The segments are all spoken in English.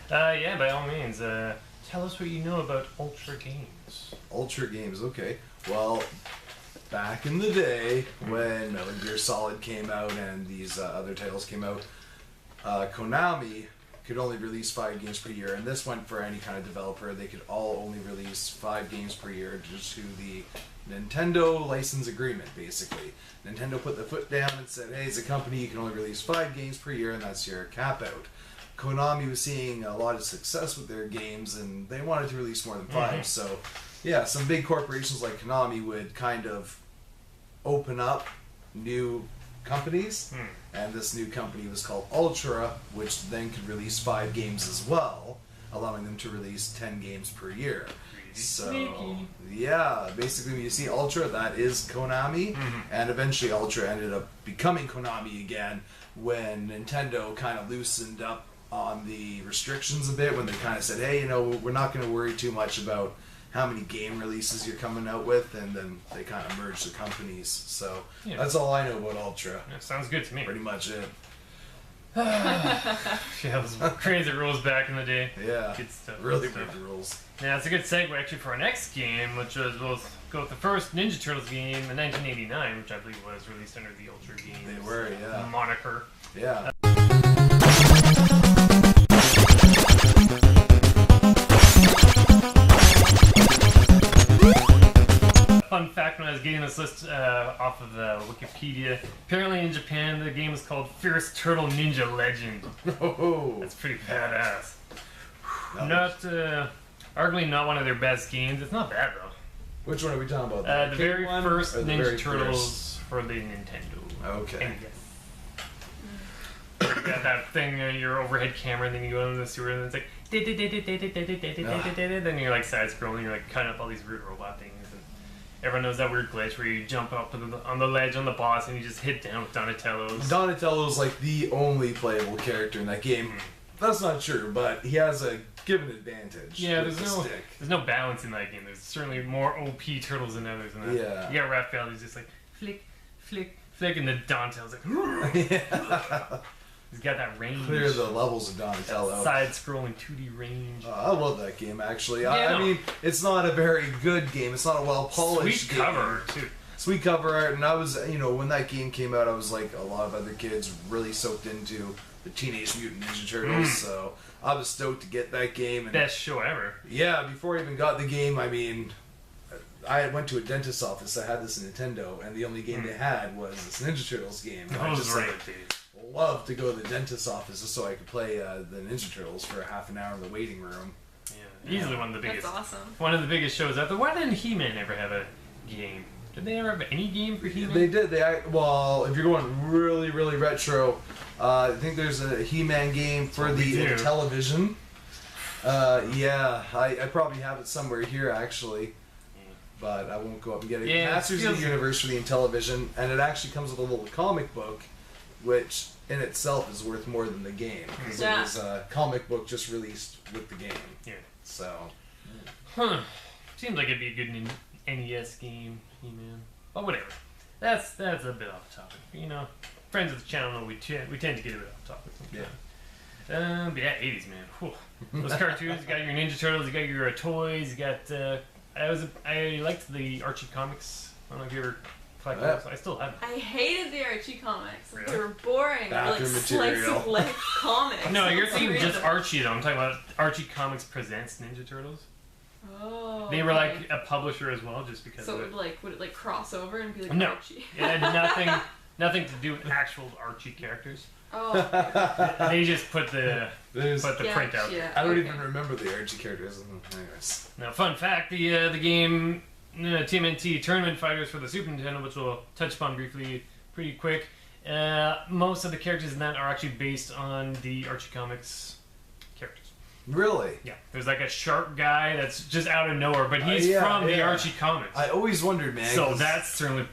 Yeah, by all means. Tell us what you know about Ultra Games. Ultra Games, okay. Well, back in the day when Metal Gear Solid came out and these other titles came out, Konami could only release 5 games per year, and this went for any kind of developer. They could all only release 5 games per year due to the Nintendo license agreement, basically. Nintendo put the foot down and said, hey, as a company, you can only release 5 games per year, and that's your cap out. Konami was seeing a lot of success with their games, and they wanted to release more than 5, so yeah, some big corporations like Konami would kind of open up new companies, and this new company was called Ultra, which then could release 5 games as well, allowing them to release 10 games per year. So, yeah, basically when you see Ultra, that is Konami, and eventually Ultra ended up becoming Konami again when Nintendo kind of loosened up on the restrictions a bit, when they kind of said, hey, you know, we're not going to worry too much about how many game releases you're coming out with, and then they kind of merged the companies. So that's all I know about Ultra. That sounds good to me. Pretty much it. Yeah, those crazy rules back in the day. Yeah, good stuff. Really good rules. Now it's a good segue actually for our next game, which was we'll go with the first Ninja Turtles game in 1989, which I believe was released under the Ultra Games They were, yeah. moniker. Yeah. Fun fact, when I was getting this list off of Wikipedia, apparently in Japan the game is called Fierce Turtle Ninja Legend. Oh, that's pretty badass. Not, arguably not one of their best games. It's not bad though. Which one are we talking about? The very first Ninja Turtles for the Nintendo. Okay. You got that thing, your overhead camera, and then you go into the sewer, and it's like, then you're like side scrolling, you're like cutting up all these weird robot things. And everyone knows that weird glitch where you jump up on the ledge on the boss and you just hit down with Donatello's. Donatello's like the only playable character in that game. That's not true, but he has a given advantage. Yeah, there's no balance in that game. There's certainly more OP turtles than others. In that. Yeah. You got Raphael who's just like flick, flick, flick, and then Donatello's like. Yeah. He's got that range. Clear the levels of Donatello. Side-scrolling 2D range. I love that game, actually. Yeah, I mean, it's not a very good game. It's not a well-polished Sweet game. cover art, too. Sweet cover art, and I was, you know, when that game came out, I was like a lot of other kids, really soaked into the Teenage Mutant Ninja Turtles, so I was stoked to get that game. And best show ever. Yeah, before I even got the game, I mean, I went to a dentist's office that had this Nintendo, and the only game they had was this Ninja Turtles game. I just love to go to the dentist's office just so I could play the Ninja Turtles for half an hour in the waiting room. Yeah, easily one of the biggest. That's awesome. One of the biggest shows out there. Why didn't He-Man ever have a game? Did they ever have any game for He-Man? They did. Well, if you're going really, really retro, I think there's a He-Man game for the television. Yeah, I probably have it somewhere here actually, but I won't go up and get it. Yeah, Masters of the Universe for the Intellivision, and it actually comes with a little comic book, which in itself is worth more than the game because it was a comic book just released with the game. Yeah. So. Seems like it'd be a good NES game, He-Man. But whatever. That's a bit off topic. You know, friends of the channel know we tend to get a bit off topic sometimes. Yeah. But yeah, 80s, man. Whew. Those cartoons, you got your Ninja Turtles, you got your toys, you got. I liked the Archie comics. I don't know if you ever collected those. I still have them. I hated the Archie comics. Really? They were boring. Bathroom Like slice material. of life comics. No, you're For thinking some just reason. Archie though. I'm talking about Archie Comics Presents Ninja Turtles. Oh. They were okay. like a publisher as well, just because. So of would it like cross over and be like No. Archie? It had nothing to do with actual Archie characters. Oh. They just put the print out. Yeah, I don't okay. even remember the Archie characters. Anyways. Now, fun fact: the game TMNT Tournament Fighters for the Super Nintendo, which we'll touch upon briefly, pretty quick. Most of the characters in that are actually based on the Archie Comics characters. Really? Yeah, there's like a shark guy that's just out of nowhere, but he's from the Archie Comics. I always wondered, man. So that certainly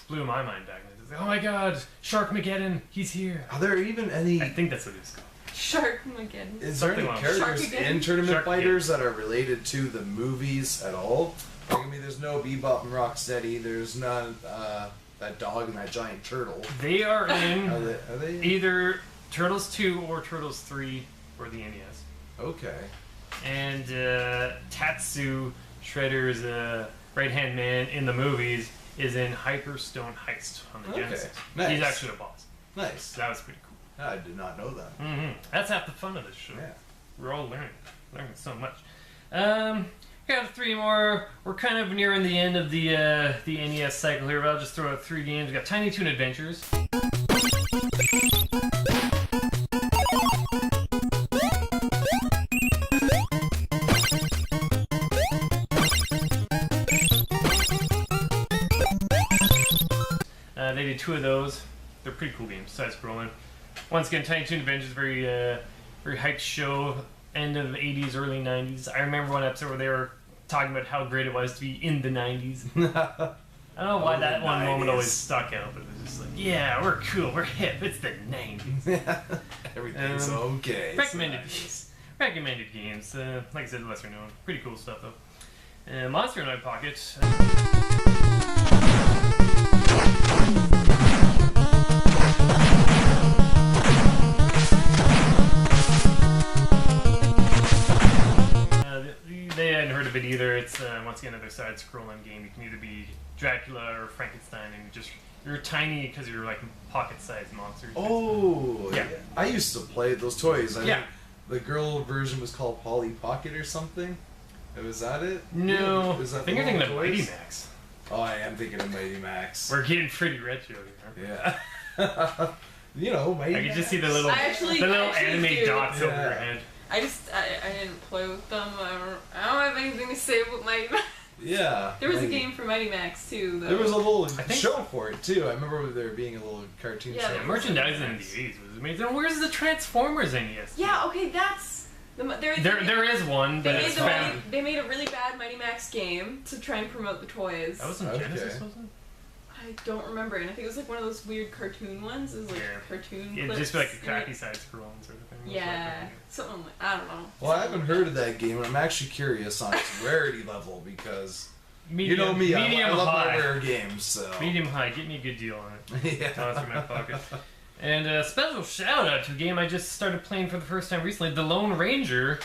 blew my mind back. Like, oh my God, Sharkmageddon, he's here. Are there even any? I think that's what it's called. Sharkmageddon. Is there any characters in Tournament Fighters that are related to the movies at all? Like, I mean, there's no Bebop and Rocksteady. There's none that dog and that giant turtle. They are in Are they either Turtles 2 or Turtles 3 for the NES. Okay. And Tatsu, Shredder's right-hand man in the movies, is in Hyperstone Heist on the Okay. Genesis. Nice. He's actually a boss. Nice. So that was pretty cool. I did not know that. That's half the fun of this show. Yeah. We're all learning so much. Got 3 more. We're kind of nearing the end of the NES cycle here, but I'll just throw out 3 games. We got Tiny Toon Adventures. They did 2 of those. They're pretty cool games, side-scrolling. Once again, Tiny Toon Adventures, very hyped show, end of the 80s, early 90s. I remember one episode where they were talking about how great it was to be in the 90s. I don't know why that one moment always stuck out, but it was just like, yeah, we're cool, we're hip, it's the 90s. Everything's okay. Recommended games. Like I said, lesser known. Pretty cool stuff, though. Monster in My Pocket. They hadn't heard of it either. It's once again another side-scrolling game. You can either be Dracula or Frankenstein, and you're tiny because you're like pocket-sized monsters. Oh, yeah. I used to play those toys. I Yeah. think the girl version was called Polly Pocket or something. Was that it? No, Was that I think the you're thinking of toys? Mighty Max. Oh, I am thinking of Mighty Max. We're getting pretty retro here. Yeah. You know, Mighty I Max. can just see the little I anime do. dots over your Yeah. head. I didn't play with them. I don't have anything to say about Mighty Max. Yeah. There was a Mighty- game for Mighty Max too, though. There was a little think show so. for it too. I remember there being a little cartoon Yeah, show. Yeah, for merchandising Mighty in the Max. 80s was amazing. And where's the Transformers NES? Yeah, okay, that's There is one, but it's found. they made a really bad Mighty Max game to try and promote the toys. That was in Okay. Genesis, wasn't I don't remember, and I think it was like one of those weird cartoon ones. It was like Yeah. cartoon. it? It'd clips, just be like a and crappy it- side scrolling sort of thing. Yeah, something like, I don't know. Well, I haven't heard of that game, and I'm actually curious on its rarity level because Medium, you know me, medium I love my high. rare games. So Medium high, get me a good deal on it. yeah. Toss in my pocket. And a special shout out to a game I just started playing for the first time recently, The Lone Ranger.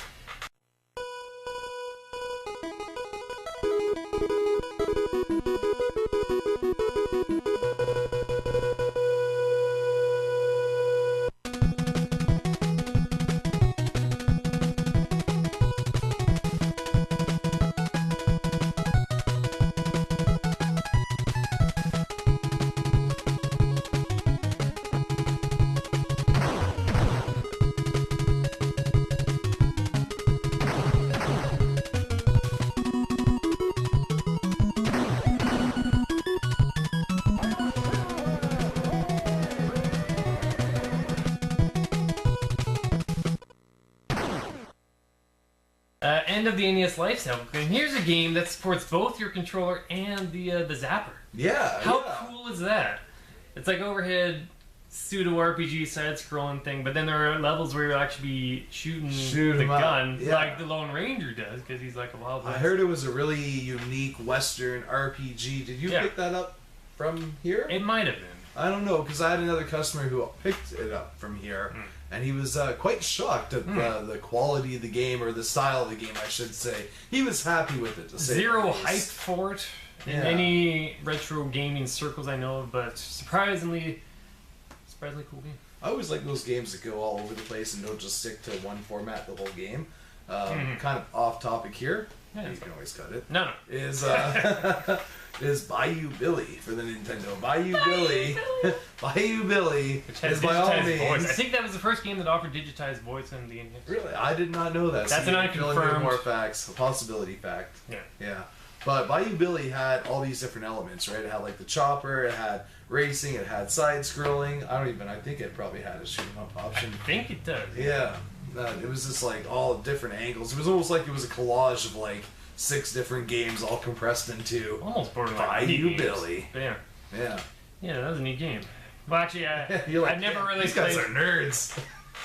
End of the NES life cycle. And here's a game that supports both your controller and the zapper. Yeah. How yeah. cool is that? It's like overhead pseudo RPG side scrolling thing, but then there are levels where you'll actually be shooting Shoot the 'em up, gun yeah. like the Lone Ranger does because he's like a wild I west. heard it was a really unique Western RPG. Did you Yeah. pick that up from here? It might have been. I don't know, because I had another customer who picked it up from here, and he was quite shocked at the quality of the game, or the style of the game, I should say. He was happy with it, to say Zero the hype least. for it in Yeah. any retro gaming circles I know of, but surprisingly cool game. I always like those games that go all over the place and don't just stick to one format the whole game. Kind of off topic here. Yeah, You can always cut it. No. Is is Bayou Billy for the Nintendo. Bayou Billy, Bayou Billy Which has is by all digitized voice. means. I think that was the first game that offered digitized voice in the NES. Really, I did not know that. That's so an you can fill in with unconfirmed- more facts, a possibility fact. Yeah. Yeah. But Bayou Billy had all these different elements, right? It had like the chopper, it had racing, it had side scrolling. I think it probably had a shoot 'em up option. I think it does. Yeah. It was just like all different angles. It was almost like it was a collage of like 6 different games all compressed into Almost borderline. Bayou indie games. Billy. But yeah. Yeah. Yeah, that was a neat game. Well, actually, You're like, I've never "Yeah, really these guys played. are nerds.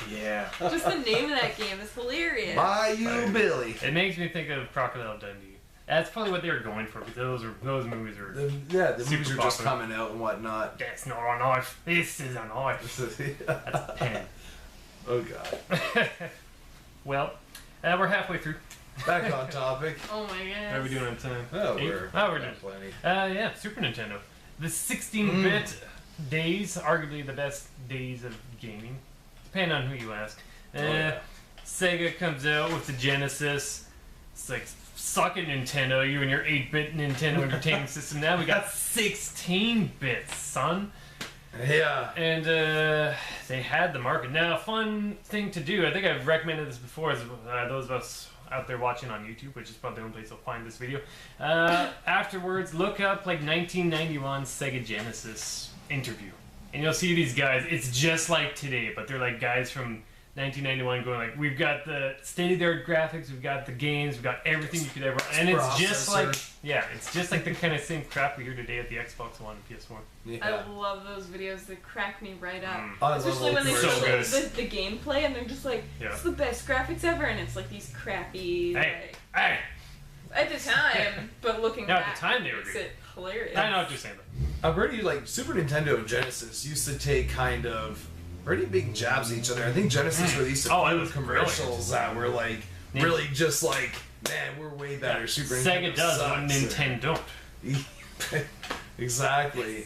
Yeah. Just the name of that game is hilarious. Bayou Billy. It makes me think of Crocodile Dundee. That's probably what they were going for, because those movies are. The Super movies are just popular. coming out and whatnot. That's not a knife. This is a knife. That's a pen. Oh god. Well, We're halfway through. Back on topic. Oh my god. How are we doing on time? Oh, Eight? we're Oh, we're doing plenty. Yeah, Super Nintendo. The 16-bit days, arguably the best days of gaming, depending on who you ask. Yeah. Sega comes out with the Genesis. It's like, suck it, Nintendo. You and your 8-bit Nintendo Entertainment System. Now we got 16 bits, son. Yeah. And they had the market. Now, a fun thing to do, I think I've recommended this before, is those of us out there watching on YouTube, which is probably the only place you'll find this video. Afterwards, look up like 1991 Sega Genesis interview. And you'll see these guys, it's just like today, but they're like guys from 1991 going like, we've got the state-of-the-art graphics, we've got the games, we've got everything you could ever... And it's just like... Yeah, it's just like the kind of same crap we hear today at the Xbox One and PS4. Yeah. I love those videos. They crack me right up. I Especially love when they those show commercials. the gameplay and they're just like, Yeah. it's the best graphics ever, and it's like these crappy... Hey, like, hey! at the time, but looking No, at back, the time they were makes good. it hilarious. I know what you're saying, though. I'm pretty, like, Super Nintendo and Genesis used to take kind of pretty big jabs at each other. I think Genesis released a Oh, it few was commercials that were, like, really just like, man, we're way better. Super Sega Nintendo does sucks. what Nintendo don't. Exactly.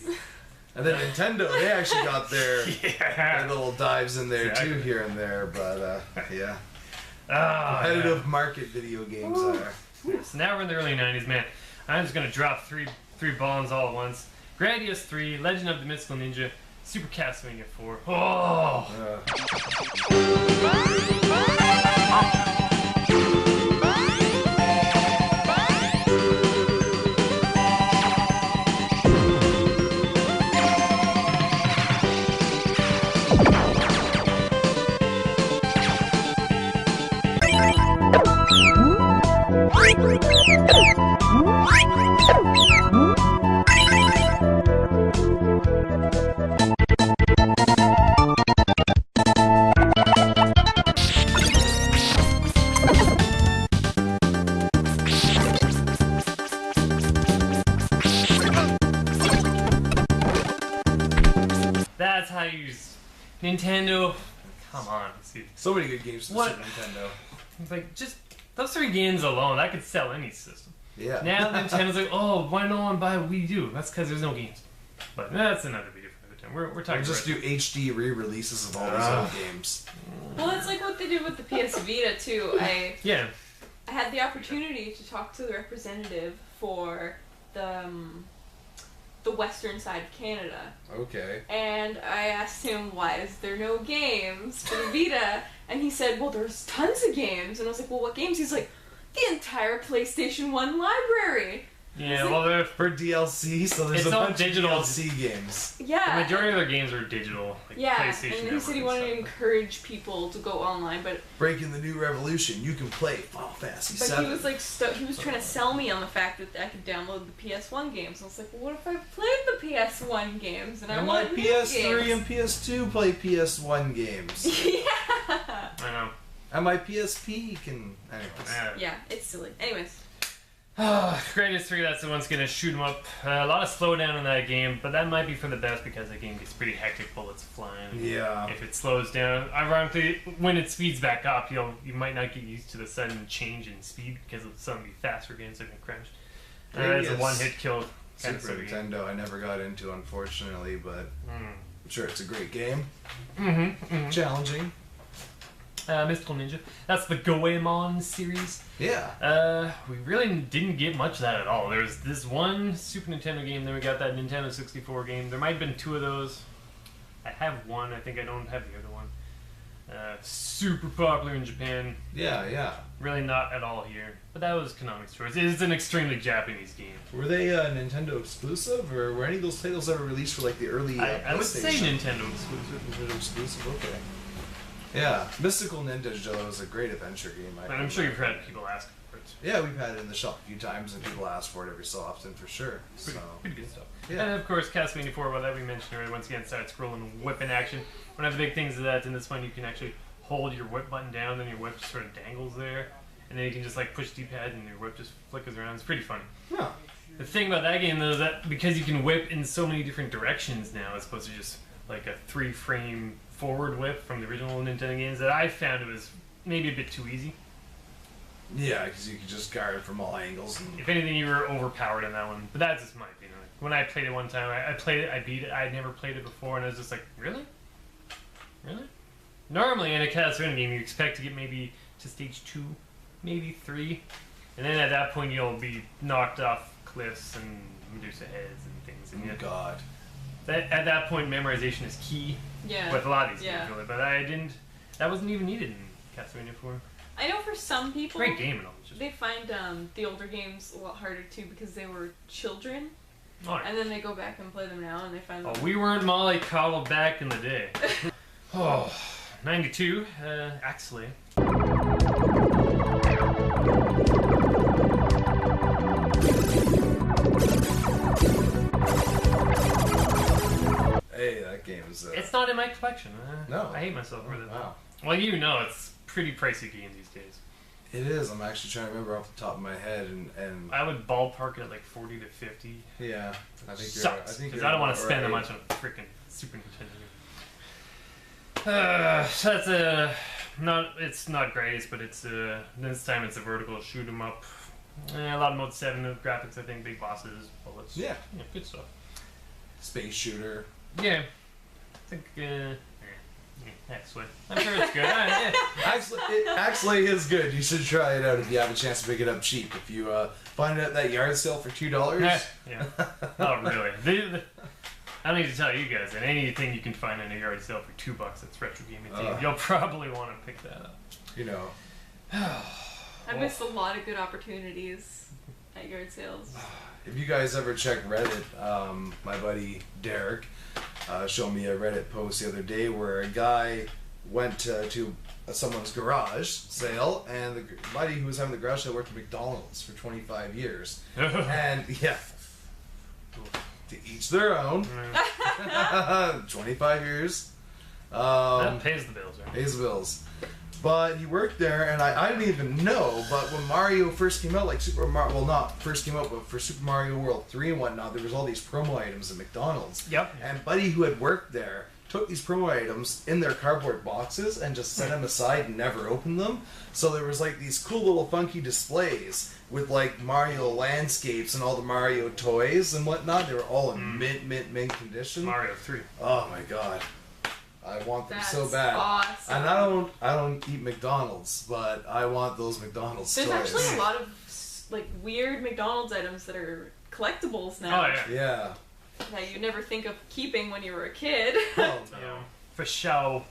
And then Nintendo, they actually got their Yeah. little dives in there Exactly. too, here and there. But yeah, Oh, competitive market video games are. yeah. So now we're in the early 90s, man. I'm just gonna drop three bombs all at once. Gradius 3, Legend of the Mystical Ninja, Super Castlevania 4. Oh! That's how you use Nintendo. Come on, see. So many good games for What? Super Nintendo. It's like, just those 3 games alone, that could sell any system. Yeah. Now Nintendo's like, oh, why no one buy a Wii U? That's because there's no games. But that's another video for another time. We're talking Or just about do HD re-releases of all these old games. Well, it's like what they did with the PS Vita too. Yeah. I had the opportunity to talk to the representative for the western side of Canada, Okay. and I asked him, why is there no games for the Vita? And he said, well, there's tons of games. And I was like, well, what games? He's like, the entire PlayStation 1 library. Yeah, well, the For DLC, so there's It's a all bunch digital. of DLC games. Yeah. majority of their games are digital. Like Yeah, PlayStation and he said he Network wanted to and stuff. encourage people to go online, but Breaking the new revolution. You can play Final Fantasy but 7. he was like he was trying to sell me on the fact that I could download the PS1 games. I was like, well, what if I played the PS1 games and I And my want new PS3 games? and PS2 play PS1 games. Yeah. I know. And my PSP can. Anyways. Yeah, it's silly. Anyways, Greatest 3, that's the one's gonna shoot 'em up. A lot of slowdown in that game, but that might be for the best because the game gets pretty hectic, bullets flying. Yeah. If it slows down, ironically, when it speeds back up, you might not get used to the sudden change in speed because it'll suddenly be faster again, so it can crash. It's a Yes. one-hit kill kind of Super sort of game. Nintendo, I never got into, unfortunately, but Mm. I'm sure it's a great game. Mm-hmm. Challenging. Mystical Ninja. That's the Goemon series. Yeah. We really didn't get much of that at all. There was this one Super Nintendo game, then we got that Nintendo 64 game. There might have been 2 of those. I have one, I think I don't have the other one. Super popular in Japan. Yeah. Really not at all here. But that was Konami's choice. It is an extremely Japanese game. Were they Nintendo exclusive, or were any of those titles ever released for like the early I would say PlayStation? Nintendo exclusive. Nintendo exclusive, okay. Yeah, Mystical Ninja Joe was a great adventure game. And I'm sure you've heard people ask for it. Yeah, we've had it in the shop a few times, and people ask for it every so often, for sure. So, Pretty good stuff. Yeah. And of course, Castlevania 4, well, that we mentioned earlier, once again, side scrolling whipping action. One of the big things is that in this one, you can actually hold your whip button down, then your whip just sort of dangles there. And then you can just like push D-pad and your whip just flickers around. It's pretty funny. yeah. The thing about that game, though, is that because you can whip in so many different directions now, as opposed to just like a 3-frame forward whip from the original Nintendo games, that I found it was maybe a bit too easy. Yeah, because you could just guard from all angles. And... If anything, you were overpowered in that one. But that's just my opinion. Like, when I played it one time, I played it, I beat it. I'd never played it before, and I was just like, really? Really? Normally, in a Castlevania game, you expect to get maybe to stage 2, maybe 3. And then at that point, you'll be knocked off cliffs and Medusa heads and things. And Oh, God. At that point, memorization is key. Yeah. With a lot of these Yeah. games, really. But I didn't... That wasn't even needed in Castlevania 4. I know for some people, Great game and all. Just... they find the older games a lot harder too because they were children, Oh, yeah. and then they go back and play them now and they find. Oh, we weren't Molly Coddle back in the day. Oh, 92, Axley. Hey, that game is... It's not in my collection. No. I hate myself for it. Wow. Well, you know, it's pretty pricey game these days. It is. I'm actually trying to remember off the top of my head, and I would ballpark it at like 40 to 50. yeah, I think Sucks, you're. I think because you're I don't want to about spend that right. much on a freaking Super Nintendo. So that's it's not great, but it's this time it's a vertical shoot 'em up. A lot of Mode 7 of graphics, I think, big bosses, bullets. Yeah. Good stuff. Space shooter. Yeah, I think. That's what I'm sure it's good. Yeah. Actually, is good. You should try it out if you have a chance to pick it up cheap. If you find it at that yard sale for $2. Yeah. Oh, really? I don't need to tell you guys that anything you can find in a yard sale for $2 that's retro gaming themed, you'll probably want to pick that up. You know. I missed a lot of good opportunities at yard sales. If you guys ever check Reddit, my buddy Derek showed me a Reddit post the other day where a guy went to someone's garage sale, and the buddy who was having the garage sale worked at McDonald's for 25 years. And yeah, to each their own. 25 years. That pays the bills, right? Pays the bills. But he worked there, and I didn't even know, but when Mario first came out, like Super Mario, well, not first came out, but for Super Mario World 3 and whatnot, there was all these promo items at McDonald's. Yep. And Buddy, who had worked there, took these promo items in their cardboard boxes and just set them aside and never opened them. So there was like these cool little funky displays with like Mario landscapes and all the Mario toys and whatnot. They were all in mint condition. Mario 3. Oh my god. I want them so That's bad. awesome. And I don't eat McDonald's, but I want those McDonald's There's toys. actually a lot of like weird McDonald's items that are collectibles now Oh, yeah. Yeah. that you never think of keeping when you were a kid. Oh You no. know, for show,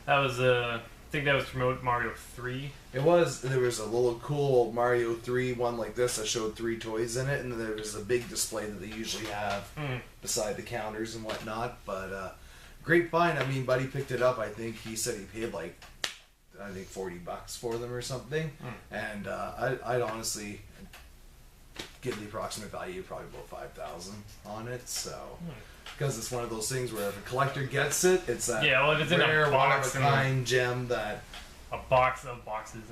that was, I think that was from Mario 3. It was. There was a little cool Mario 3 one like this that showed 3 toys in it, and then there was a big display that they usually have beside the counters and whatnot. But great find. I mean, Buddy picked it up. I think he said he paid like $40 for them or something, and I'd honestly give the approximate value probably about 5,000 on it. So. Because it's one of those things where if a collector gets it, it's that Yeah, well, if it's in a rare, box and one-of-a-kind gem that A box of boxes.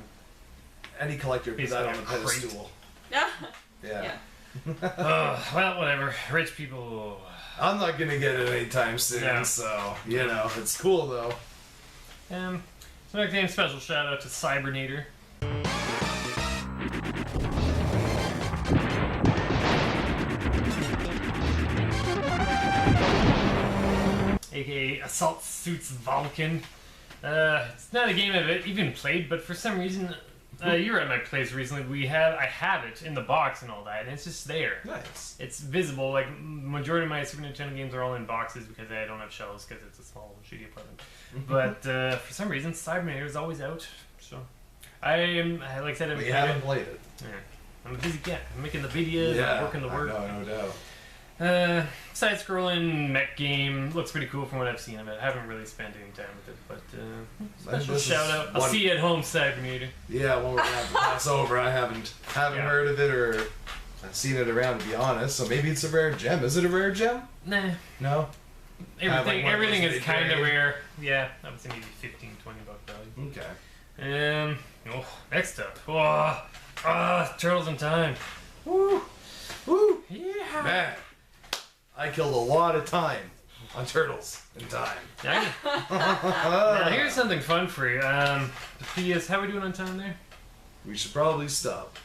any collector puts that on a Basically a crate. pedestal. Yeah. Yeah. Well, whatever. Rich people. I'm not gonna get it anytime soon, Yeah. so you know it's cool though. So next game, special shout out to Cybernator. AKA Assault Suits Vulcan. It's not a game I've even played, but for some reason, you were at my place recently. I have it in the box and all that, and it's just there. Nice. It's visible. Like majority of my Super Nintendo games are all in boxes because I don't have shelves because it's a small, shitty apartment. But for some reason, Cybernator is always out. So like I said, We haven't played it. Yeah. I'm a busy cat. I'm making the videos. I'm working the work. No doubt. Side-scrolling mech game looks pretty cool from what I've seen of it. I haven't really spent any time with it, but special This is shout out. I'll one- see you at home, Cybernator. Yeah, one we're gonna have to pass over. I haven't Yeah. heard of it or seen it around, to be honest. So maybe it's a rare gem. Is it a rare gem? Nah. No. Have, like, one of Everything those is big kind of rare- rare. Yeah, I would say maybe $15-20 value. Okay. Next up. Turtles in Time. Woo. Woo. Yeah. Man, I killed a lot of time on Turtles in Time. Now here's something fun for you. The PS, how are we doing on time there? we should probably stop.